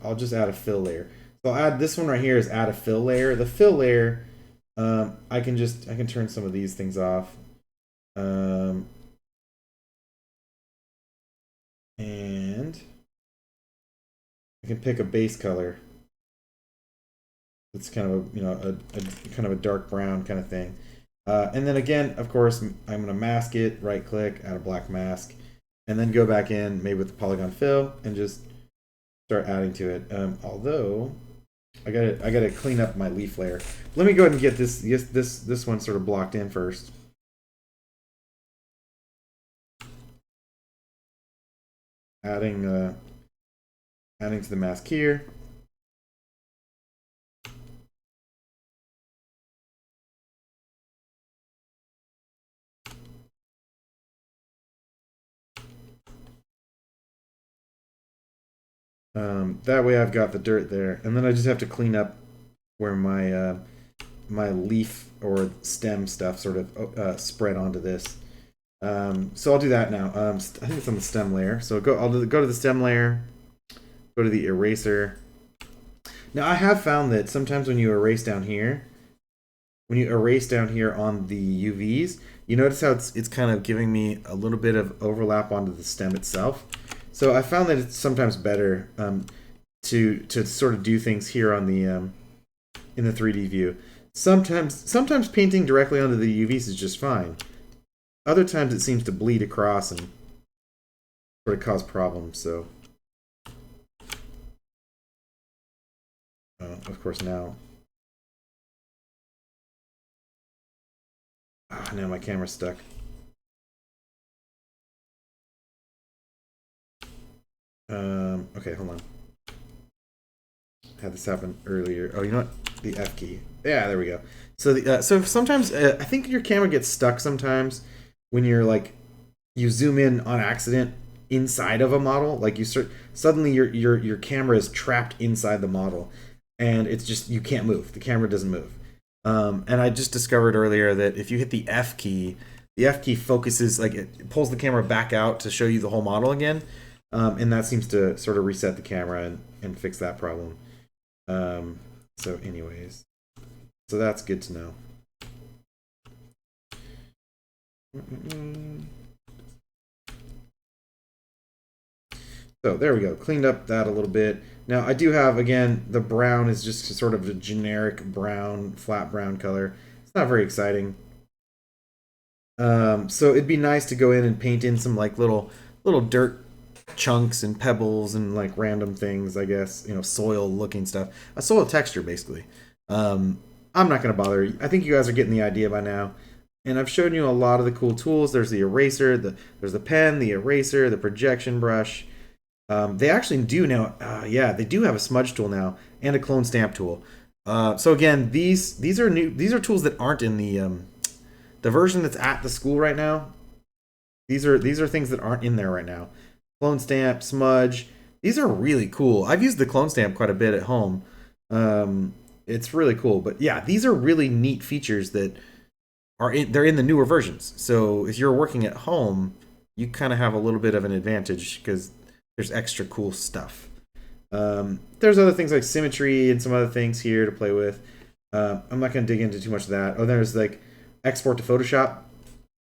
Speaker 2: I'll just add a fill layer. So I'll add this one right here is add a fill layer. The fill layer, I can turn some of these things off. And I can pick a base color. It's kind of a kind of a dark brown kind of thing. And then again, of course, I'm going to mask it, right click, add a black mask, and then go back in maybe with the polygon fill and just start adding to it. Although I gotta clean up my leaf layer. Let me go ahead and get this one sort of blocked in first. Adding to the mask here. That way I've got the dirt there, and then I just have to clean up where my my leaf or stem stuff sort of spread onto this. So I'll do that now. I think it's on the stem layer. So I'll go to the stem layer, go to the eraser. Now I have found that sometimes when you erase down here on the UVs, you notice how it's kind of giving me a little bit of overlap onto the stem itself. So I found that it's sometimes better to sort of do things here on the in the 3D view. Sometimes painting directly onto the UVs is just fine. Other times it seems to bleed across and sort of cause problems. So of course now. Now my camera's stuck. Okay, hold on. Had this happen earlier. Oh, you know what? The F key. Yeah, there we go. So so sometimes I think your camera gets stuck sometimes when you're like you zoom in on accident inside of a model. Like suddenly your camera is trapped inside the model, and it's just you can't move. The camera doesn't move. And I just discovered earlier that if you hit the F key focuses, like it pulls the camera back out to show you the whole model again. And that seems to sort of reset the camera and fix that problem. So anyways, so that's good to know. So there we go. Cleaned up that a little bit. Now I do have, again, the brown is just sort of a generic brown, flat brown color. It's not very exciting. So it'd be nice to go in and paint in some like little dirt chunks and pebbles and like random things, I guess, soil looking stuff, a soil texture basically. I'm not going to bother. I think you guys are getting the idea by now, and I've shown you a lot of the cool tools. There's the eraser, there's the pen, the eraser, the projection brush. They actually do now, they do have a smudge tool now and a clone stamp tool. So again, these are new. These are tools that aren't in the the version that's at the school right now, these are things that aren't in there right now. Clone stamp, smudge. These are really cool. I've used the clone stamp quite a bit at home. It's really cool. But yeah, these are really neat features that they're in the newer versions. So if you're working at home, you kind of have a little bit of an advantage because there's extra cool stuff. There's other things like symmetry and some other things here to play with. I'm not going to dig into too much of that. Oh, there's like export to Photoshop.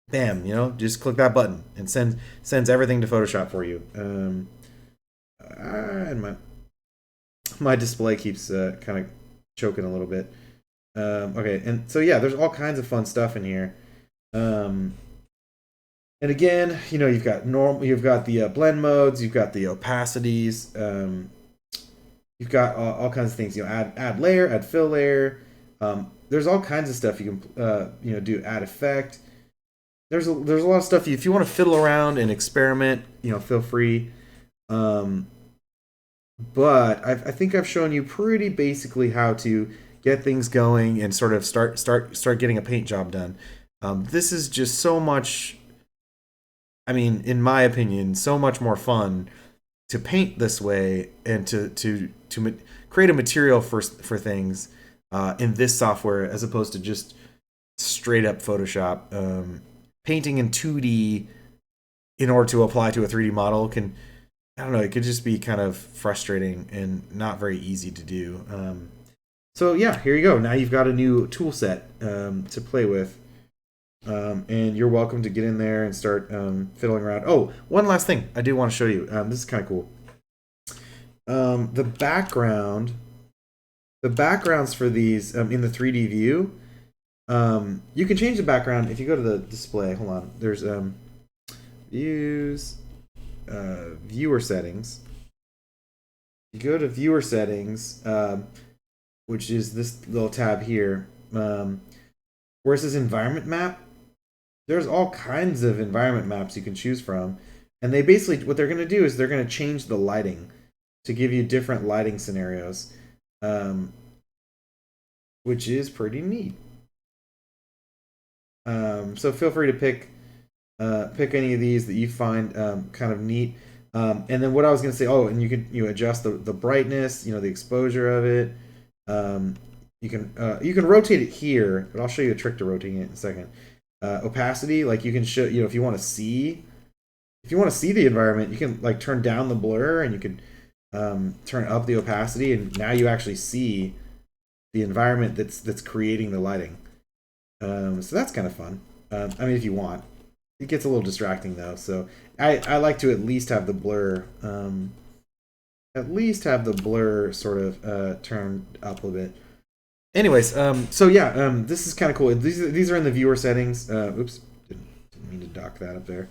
Speaker 2: Bam, just click that button and sends everything to Photoshop for you. And my display keeps kind of choking a little bit. Okay, and so yeah, there's all kinds of fun stuff in here. And again, you've got the blend modes, you've got the opacities, you've got all kinds of things. Add layer, add fill layer. There's all kinds of stuff you can do. Add effect. There's a lot of stuff. If you want to fiddle around and experiment, feel free. But I think I've shown you pretty basically how to get things going and sort of start getting a paint job done. This is just so much. I mean, in my opinion, so much more fun to paint this way and to create a material for things in this software as opposed to just straight up Photoshop. Painting in 2D in order to apply to a 3D model it could just be kind of frustrating and not very easy to do. So yeah, here you go. Now you've got a new tool set to play with. And you're welcome to get in there and start fiddling around. Oh, one last thing I do want to show you. This is kind of cool. The backgrounds for these in the 3D view, you can change the background if you go to the display. Hold on. There's views, viewer settings. You go to viewer settings, which is this little tab here, where it says environment map. There's all kinds of environment maps you can choose from. And they basically, what they're going to do is they're going to change the lighting to give you different lighting scenarios, which is pretty neat. So feel free to pick any of these that you find kind of neat. And then what I was going to say, and you can adjust the brightness, the exposure of it. You can rotate it here, but I'll show you a trick to rotating it in a second. Opacity, like you can show, if you want to see the environment, you can like turn down the blur and you can turn up the opacity, and now you actually see the environment that's creating the lighting. So that's kind of fun. I mean, if you want, it gets a little distracting though. So I like to at least have the blur, sort of turned up a bit. Anyways, so yeah, this is kind of cool. These are in the viewer settings. Oops, didn't mean to dock that up there.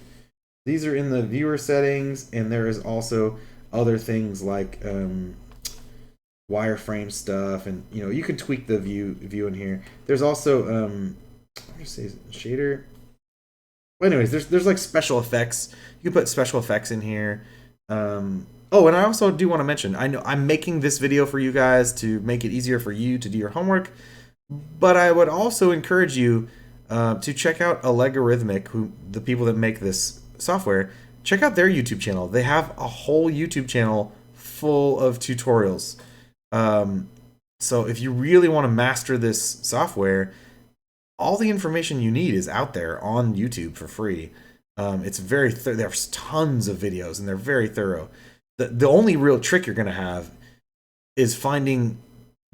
Speaker 2: These are in the viewer settings, and there is also other things like wireframe stuff, and you can tweak the view in here. There's also let me say shader. Well, anyways, there's like special effects. You can put special effects in here. Oh, and I also do want to mention, I know I'm making this video for you guys to make it easier for you to do your homework, but I would also encourage you to check out Allegorithmic, the people that make this software. Check out their YouTube channel. They have a whole YouTube channel full of tutorials. So if you really want to master this software, all the information you need is out there on YouTube for free. It's very there's tons of videos, and they're very thorough. The only real trick you're going to have is finding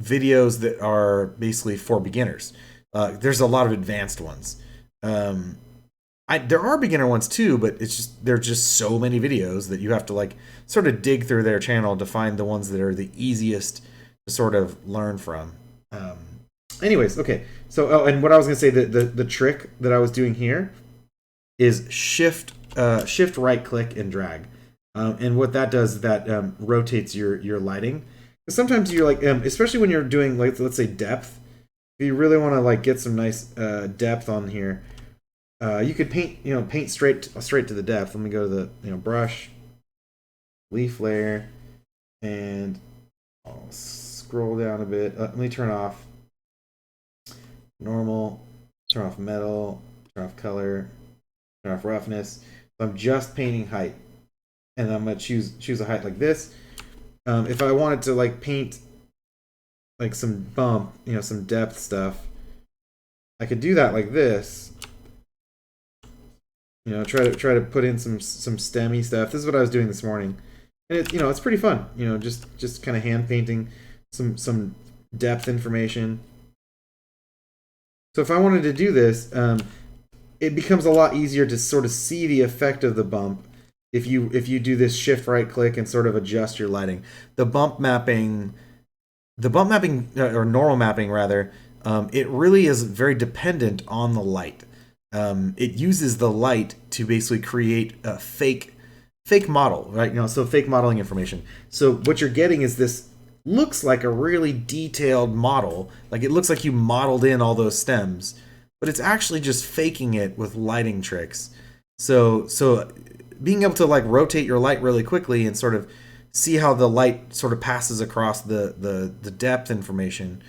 Speaker 2: videos that are basically for beginners. There's a lot of advanced ones. There are beginner ones too, but there are just so many videos that you have to like sort of dig through their channel to find the ones that are the easiest to sort of learn from. Anyways, okay. So, and what I was going to say, the trick that I was doing here is shift right click and drag. And what that does is that rotates your lighting. Sometimes you're like, especially when you're doing like, let's say depth, if you really want to like get some nice depth on here, you could paint straight to the depth. Let me go to the brush, leaf layer, and I'll scroll down a bit. Let me turn off normal, turn off metal, turn off color, turn off roughness. So I'm just painting height, and I'm gonna choose a height like this. If I wanted to like paint like some bump, some depth stuff, I could do that like this. Try to put in some stemmy stuff. This is what I was doing this morning, and it's pretty fun. Just kind of hand painting some depth information. So if I wanted to do this, it becomes a lot easier to sort of see the effect of the bump if you do this shift right click and sort of adjust your lighting. The bump mapping or normal mapping rather, it really is very dependent on the light. It uses the light to basically create a fake model, right? So fake modeling information. So what you're getting is this looks like a really detailed model. Like it looks like you modeled in all those stems, but it's actually just faking it with lighting tricks. So being able to like rotate your light really quickly and sort of see how the light sort of passes across the depth information,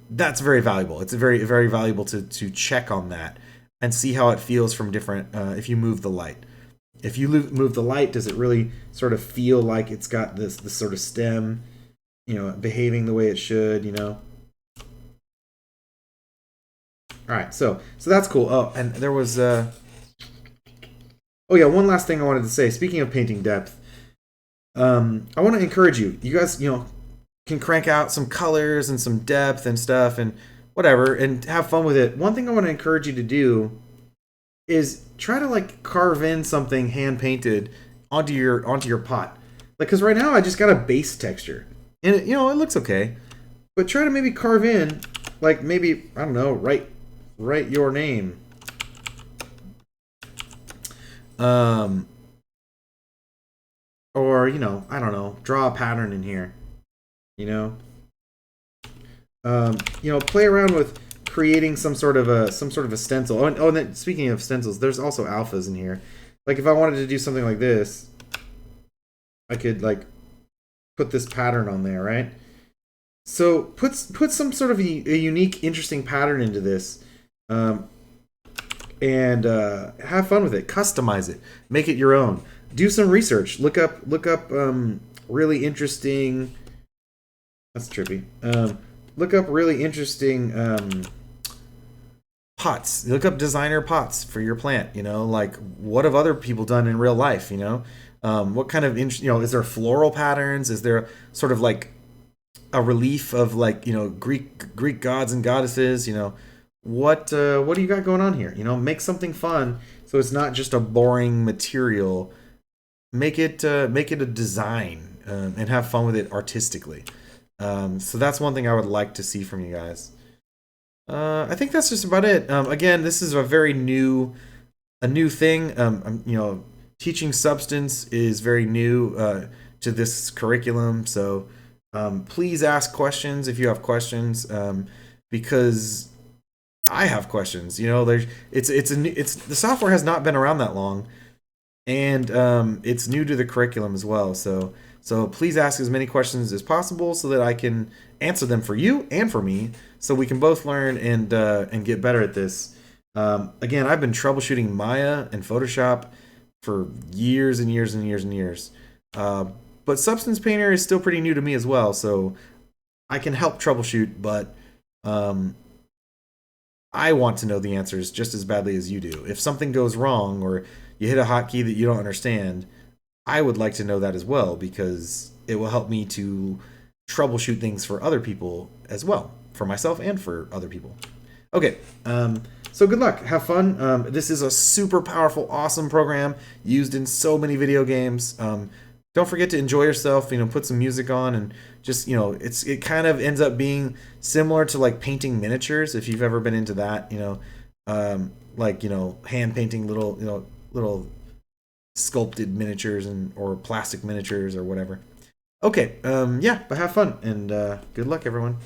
Speaker 2: that's very valuable. It's very, very valuable to check on that and see how it feels from different, if you move the light. If you move the light, does it really sort of feel like it's got this sort of stem, behaving the way it should, All right, so that's cool. Oh, and there was, oh yeah, one last thing I wanted to say. Speaking of painting depth, I want to encourage you. You guys, can crank out some colors and some depth and stuff and whatever and have fun with it. One thing I want to encourage you to do is try to like carve in something hand painted onto your pot. Like, because right now I just got a base texture and it looks okay, but try to maybe carve in, like maybe, I don't know, write your name. Or, I don't know, draw a pattern in here. Play around with creating some sort of a stencil. Oh, and then speaking of stencils, there's also alphas in here. Like if I wanted to do something like this, I could like put this pattern on there, right? So put some sort of a unique, interesting pattern into this, and have fun with it. Customize it. Make it your own. Do some research. Look up really interesting. That's trippy. Look up really interesting pots. Look up designer pots for your plant. Like what have other people done in real life? What kind of is there floral patterns? Is there sort of like a relief of like Greek gods and goddesses? What do you got going on here? Make something fun so it's not just a boring material. Make it a design and have fun with it artistically. So that's one thing I would like to see from you guys. I think that's just about it. Again, this is a very new thing. Teaching substance is very new to this curriculum. So please ask questions if you have questions, because I have questions. The software has not been around that long, and it's new to the curriculum as well. So please ask as many questions as possible so that I can answer them for you and for me, so we can both learn and get better at this. Again, I've been troubleshooting Maya and Photoshop for years and years and years and years. But Substance Painter is still pretty new to me as well, so I can help troubleshoot, but I want to know the answers just as badly as you do. If something goes wrong or you hit a hotkey that you don't understand, I would like to know that as well, because it will help me to troubleshoot things for other people as well, for myself and for other people. Okay, so good luck. Have fun. This is a super powerful, awesome program used in so many video games. Don't forget to enjoy yourself. Put some music on and just it kind of ends up being similar to like painting miniatures, if you've ever been into that. Hand painting little sculpted miniatures or plastic miniatures or whatever. Okay, yeah, but have fun and good luck, everyone.